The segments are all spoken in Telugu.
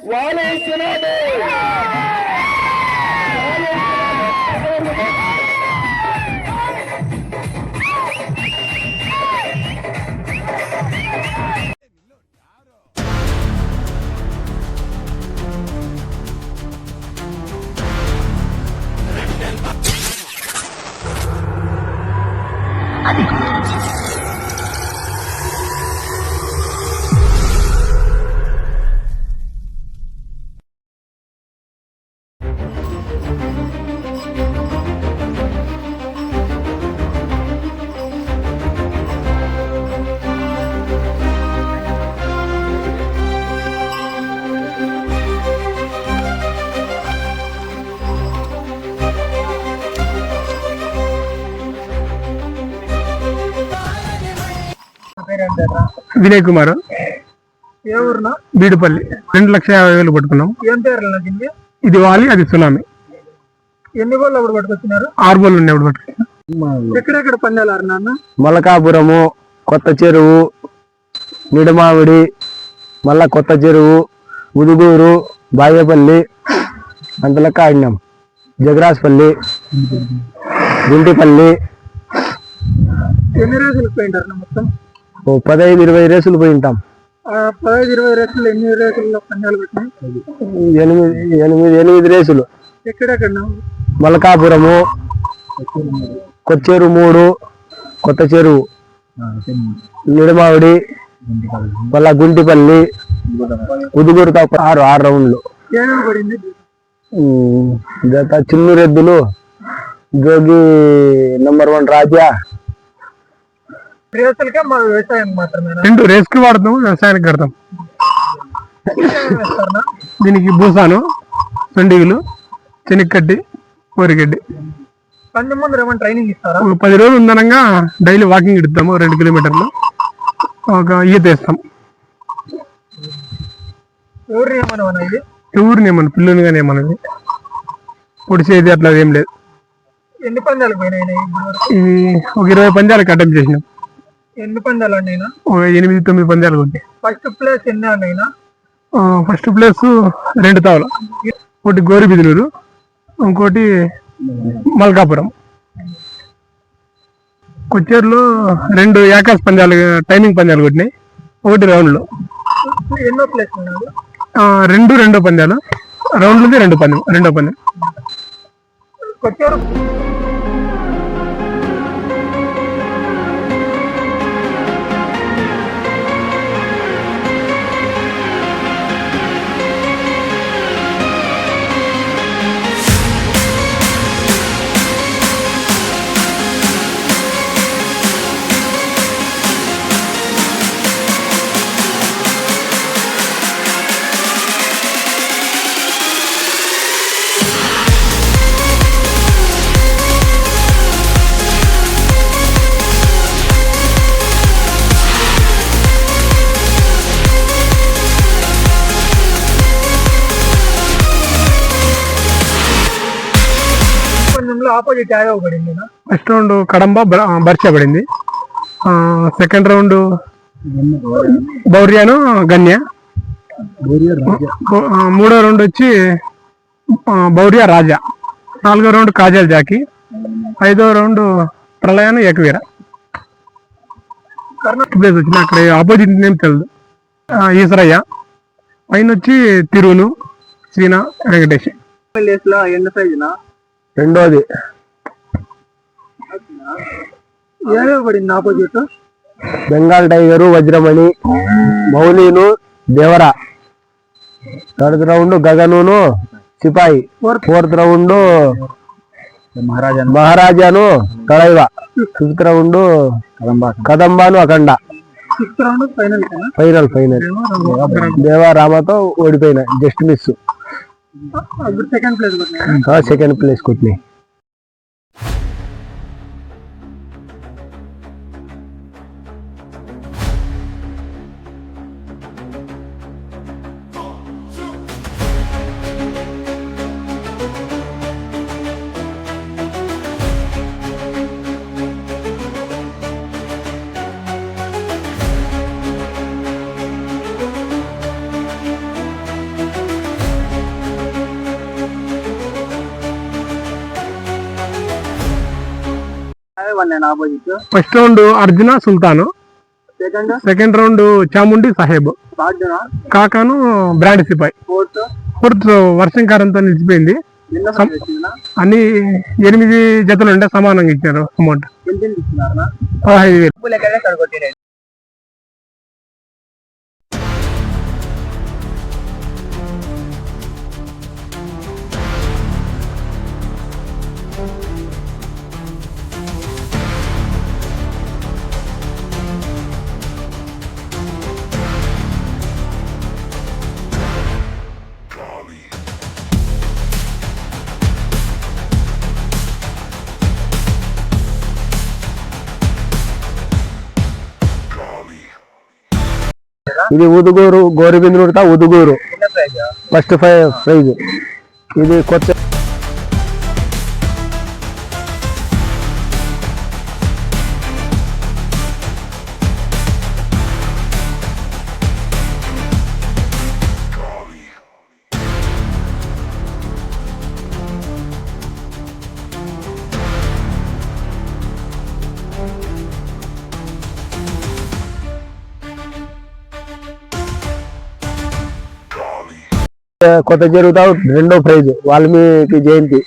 వాలేస్తున్నాడు. వినయ్ కుమార్, ఏ ఊరునా? బీడుపల్లి. 2,50,000 పట్టుకున్నాం. ఏం పేర్లు దీనికి? ఇది వాలి, అది సునామీ. ఎన్ని బోళ్ళు అప్పుడు పట్టుకొచ్చినారు? 6 బోళ్ళు ఉన్నాయి అప్పుడు పట్టుకు. ఎక్కడెక్కడ పందాలు ఆడినా? మలకాపురము, కొత్త చెరువు, నిడమావిడి, మళ్ళా కొత్త చెరువు, ముదుగూరు, బాగేపల్లి అంతలెక్క ఆడినాం. జగరాజ్పల్లి, గుంటిపల్లి. ఎన్ని రేసులకు పోయింటారు మొత్తం? 15-20 రేసులు పోయి ఉంటాం. 15-20 రేసులు ఎన్ని రేసుల్లో పందాలు పెట్టినాయి? 8 రేసులు. ఎక్కడెక్కడ? మలకాపురము, కొత్త చెరువు 3, కొత్త చెరువు, నిడమావిడి, మళ్ళా గుంటిపల్లి, ఉదుగురుతో 6 రౌండ్లు. ఏమేమి పడింది? జత చిన్నురెద్దులు, జోగి నంబర్ 1 రాజా. రేసులకే మా వ్యవసాయానికి మాత్రమే? 2 రేస్కి వాడతాం, వ్యవసాయానికి కడతాం. దీనికి భూసాను, సండిగులు, శనగకడ్డి, వరిగడ్డి. పంది ముందు ఏమైనా ట్రైనింగ్ ఇస్తారా? ఒక 10 రోజులు ఉందనంగా డైలీ వాకింగ్ ఇడుతాము. 2 కిలోమీటర్లు ఒక ఈత వేస్తాం. ఊరిని ఏమన్నా? ఇది ఊరిని ఏమన్నా పిల్లలుగానే ఏమన్నది పొడిచేది అట్లా ఏం లేదు. ఎన్ని పందాలు పోయినాయి? ఇది ఒక 20 పందాలకు అటెంప్ట్ చేసినాం. ఎన్ని పందాలు అన్నైనా? ఒక 8-9 పందాలు కొట్టాయి. ఫస్ట్ ప్లేస్ ఎన్ని అన్నైనా? ఫస్ట్ ప్లేస్ 2 తావుల, ఒకటి గోరిబిదులూరు, ఇంకోటి మల్కాపురం. కొచ్చేరులో 2 ఏకాస్ పందాలు, టైమింగ్ పందాలు కొట్టినాయి. 1 రౌండ్లో. ఎన్నో ప్లేస్ ఉన్నాడు? 2 రెండో పందాలు, రౌండ్లది 2 పందెం, రెండో పందెం. కొచ్చేరు ఆపోజిట్ యాదవ్ పడింది. ఫస్ట్ రౌండ్ కడంబ బర్చా పడింది. సెకండ్ రౌండ్ బౌర్యాను గన్య. 3వ రౌండ్ వచ్చి బౌర్యా రాజా. 4వ రౌండ్ కాజల్ జాకి. 5వ రౌండ్ ప్రళయాను ఏకవీర. ప్లేస్ వచ్చిన అక్కడ ఆపోజిట్ నేమ్ తెలియదు. ఈశ్వరయ్య. పైన వచ్చి తిరువును, శ్రీనా, వెంకటేష్. రెండోది ఏదో పడింది ఆపోజిట్? బెంగాల్ టైగరు, వజ్రమణి, మౌలీను, దేవరా. 3rd రౌండ్ గగనును, సిపాయి. 4th రౌండ్ మహారాజాను, కళైవ. 5th రౌండ్ కదంబాను, అఖండ. 6th రౌండ్ ఫైనల్ దేవారామతో ఓడిపోయిన, జస్ట్ మిస్. సెకండ్ ప్లేస్ కొట్టినాయి. ఎవరు ఆపోజిట్? ఫస్ట్ రౌండ్ అర్జున సుల్తాను, second second round Chamundi Saheb, కార్డునా? కాకాను బ్రాండ్ సిపాయి. ఫోర్త్ వర్షంకారంతో నిలిచిపోయింది. అన్ని 8 జతలు ఉండే సమానంగా ఇచ్చారు అమౌంట్. 15,000. ఇది ఉదుగూరు, గోరిబింద్రుడిత ఉదుగూరు ఫస్ట్ ప్రైజ్. ఇది కొత్త కొత్త జరుగుతా 2వ ప్రైజ్ వాల్మీకి జయంతి.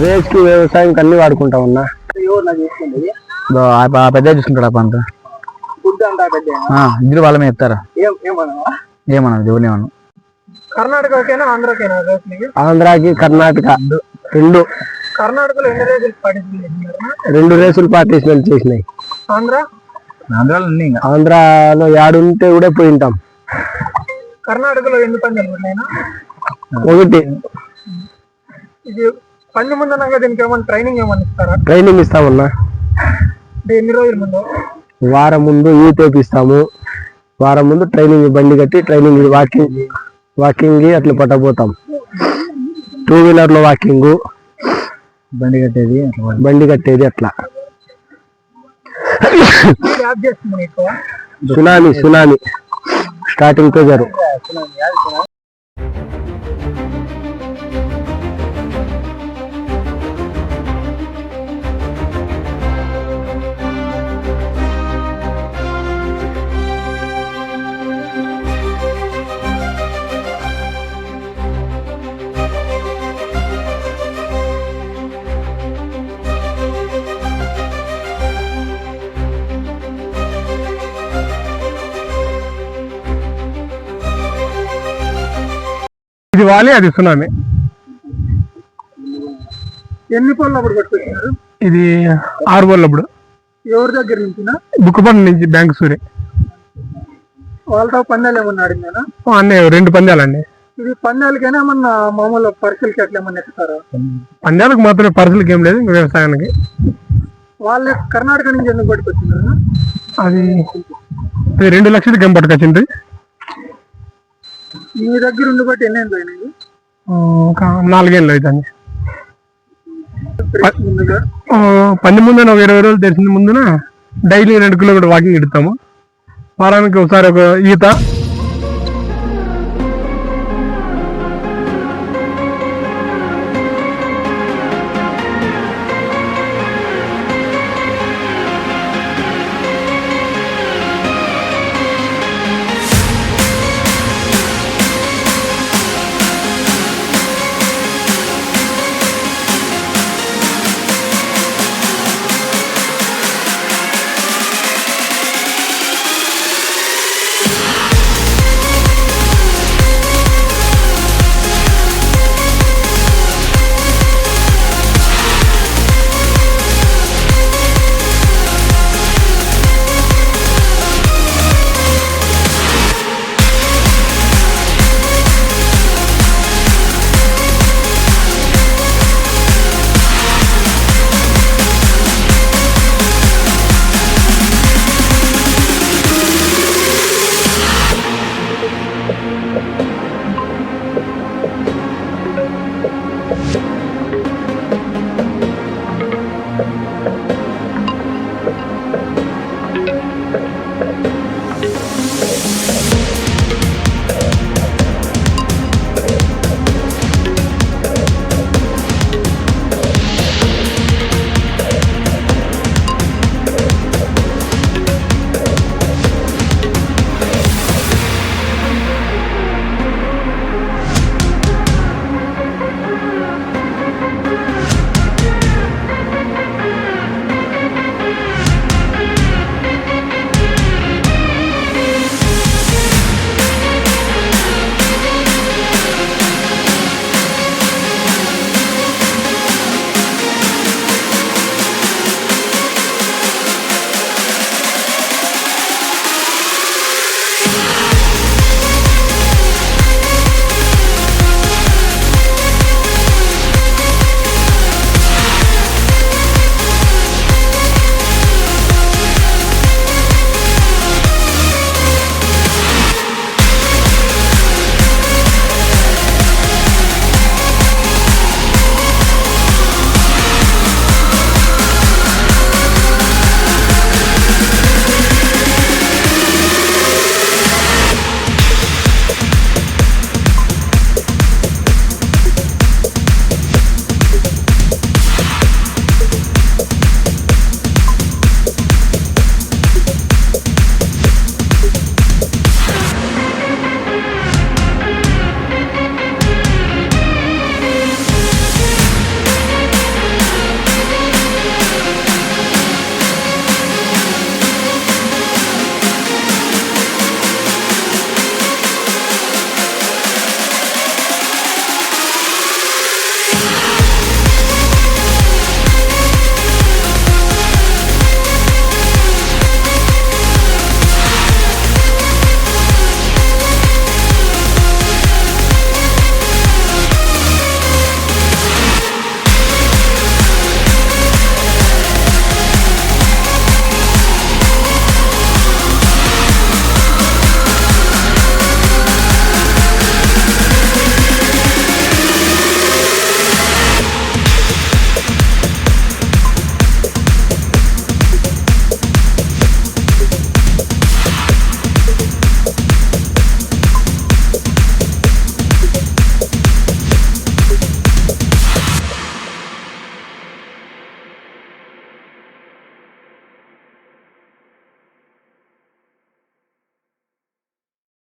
రేస్ కి వ్యవసాయం అన్ని వాడుకుంటా ఉన్నా. పెద్ద చూసుకుంటాడు పంట ఇద్దరు వాళ్ళ మీద చెప్తారా? ఏమన్నా దేవుని కర్ణాటకకేనా ఆంధ్రాకేనా? ఆంధ్రాకి కర్ణాటక 2. కర్ణాటకలో ఎన్ని రేసులు పార్టిసిపేట్ చేసినారు? 2 రేసులు పార్టిసిపేట్ చేసినాయి. ఆంధ్రాలో 7 ఉంటే కూడా పోయి ఉంటాం. కర్ణాటకలో ఎన్ని పందాలు ఉన్నాయినా? 1. ఇది పందెం ముందనగా దీనికి ఏమన్నా ట్రైనింగ్ ఏమన్నా ఇస్తారా? ట్రైనింగ్ ఇస్తామన్నా. ఎన్ని రోజుల ముందు? వారం ముందు ఈ తెప్పిస్తాము. వారం ముందు ట్రైనింగ్ బండి కట్టి ట్రైనింగ్ వాకింగ్ అట్లా పట్టబోతాం. 2 వీలర్ లో వాకింగ్, బండి కట్టేది అట్లా. Tsunami starting pressure. ఇది వాలి, అది సునామీ. ఎన్ని పనులు అప్పుడు పట్టుకొచ్చినారు? ఇది 6 బోర్లు అప్పుడు. ఎవరి దగ్గర నుంచి? బుక్కపండు నుంచి బ్యాంక్ సూరి. వాళ్ళతో పందాలు ఏమన్నా ఆడిందా? అన్నీ 2 పందాలండి. ఇది పందాలకైనా ఏమన్నా మామూలు పరీక్షలకి అట్లా ఏమన్నా ఎత్తుతారా? పందాలకు మాత్రమే, పరీక్షలకి ఏం లేదు. వ్యవసాయానికి. వాళ్ళు కర్ణాటక నుంచి ఎందుకు పట్టుకొచ్చినారు? అది 2 లక్షలకి ఏం పట్టుకొచ్చింది. మీ దగ్గర ఉండి బట్టి ఎన్ని ఏళ్ళు అయినాయి? ఒక 4 ఏళ్ళు అవుతుంది. పంది ముందున ఒక 20 రోజులు తెలిసిన ముందున డైలీ 2 కిలోమీటర్ వాకింగ్ ఎడతాము. వారానికి ఒకసారి ఒక ఈత,